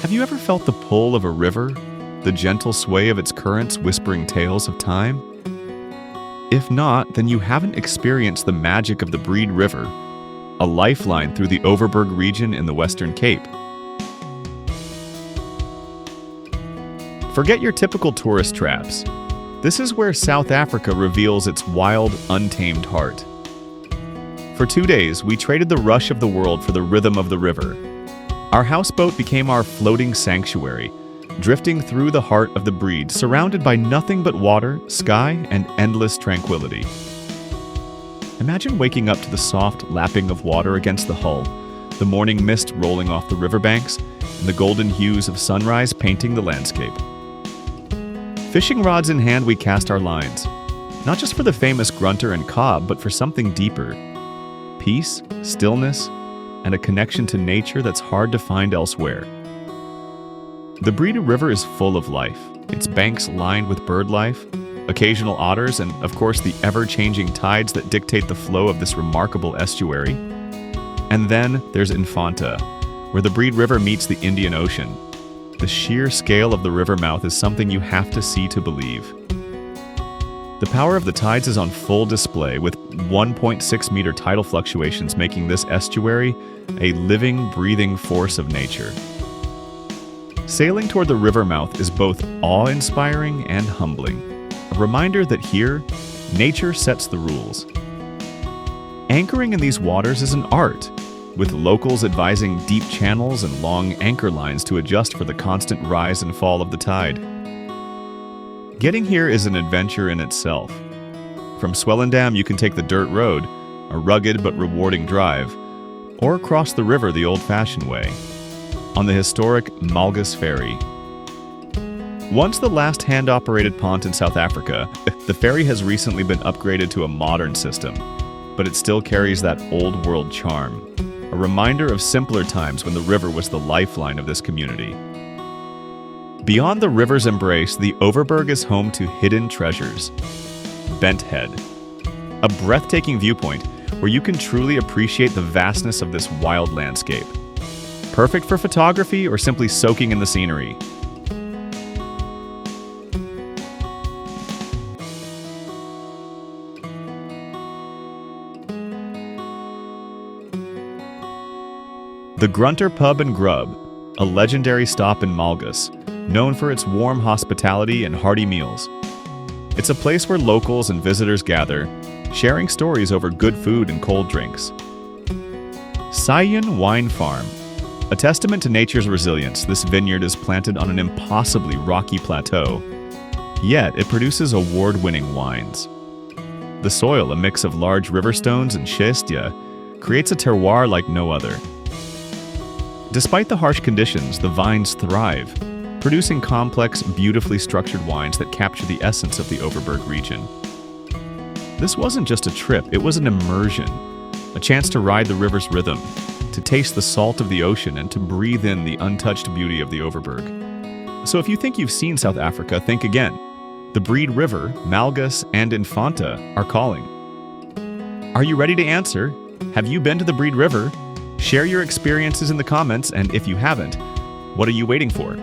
Have you ever felt the pull of a river, the gentle sway of its currents whispering tales of time? If not, then you haven't experienced the magic of the Breede River, a lifeline through the Overberg region in the Western Cape. Forget your typical tourist traps. This is where South Africa reveals its wild, untamed heart. For 2 days, we traded the rush of the world for the rhythm of the river. Our houseboat became our floating sanctuary, drifting through the heart of the Breede, surrounded by nothing but water, sky, and endless tranquility. Imagine waking up to the soft lapping of water against the hull, the morning mist rolling off the riverbanks, and the golden hues of sunrise painting the landscape. Fishing rods in hand, we cast our lines, not just for the famous grunter and cob, but for something deeper. Peace, stillness, and a connection to nature that's hard to find elsewhere. The Breede River is full of life, its banks lined with bird life, occasional otters, and of course the ever-changing tides that dictate the flow of this remarkable estuary. And then there's Infanta, where the Breede River meets the Indian Ocean. The sheer scale of the river mouth is something you have to see to believe. The power of the tides is on full display, with 1.6-meter tidal fluctuations making this estuary a living, breathing force of nature. Sailing toward the river mouth is both awe-inspiring and humbling, a reminder that here, nature sets the rules. Anchoring in these waters is an art, with locals advising deep channels and long anchor lines to adjust for the constant rise and fall of the tide. Getting here is an adventure in itself. From Swellendam, you can take the dirt road, a rugged but rewarding drive, or cross the river the old-fashioned way, on the historic Malgas ferry. Once the last hand-operated pont in South Africa, the ferry has recently been upgraded to a modern system, but it still carries that old-world charm, a reminder of simpler times when the river was the lifeline of this community. Beyond the river's embrace, the Overberg is home to hidden treasures. Bent Head, a breathtaking viewpoint where you can truly appreciate the vastness of this wild landscape. Perfect for photography or simply soaking in the scenery. The Grunter Pub and Grub, a legendary stop in Malgas, known for its warm hospitality and hearty meals. It's a place where locals and visitors gather, sharing stories over good food and cold drinks. Sion Wine Farm. A testament to nature's resilience, this vineyard is planted on an impossibly rocky plateau, yet it produces award-winning wines. The soil, a mix of large river stones and schisttia, creates a terroir like no other. Despite the harsh conditions, the vines thrive, producing complex, beautifully structured wines that capture the essence of the Overberg region. This wasn't just a trip, it was an immersion, a chance to ride the river's rhythm, to taste the salt of the ocean, and to breathe in the untouched beauty of the Overberg. So if you think you've seen South Africa, think again. The Breede River, Malgas, and Infanta are calling. Are you ready to answer? Have you been to the Breede River? Share your experiences in the comments, and if you haven't, what are you waiting for?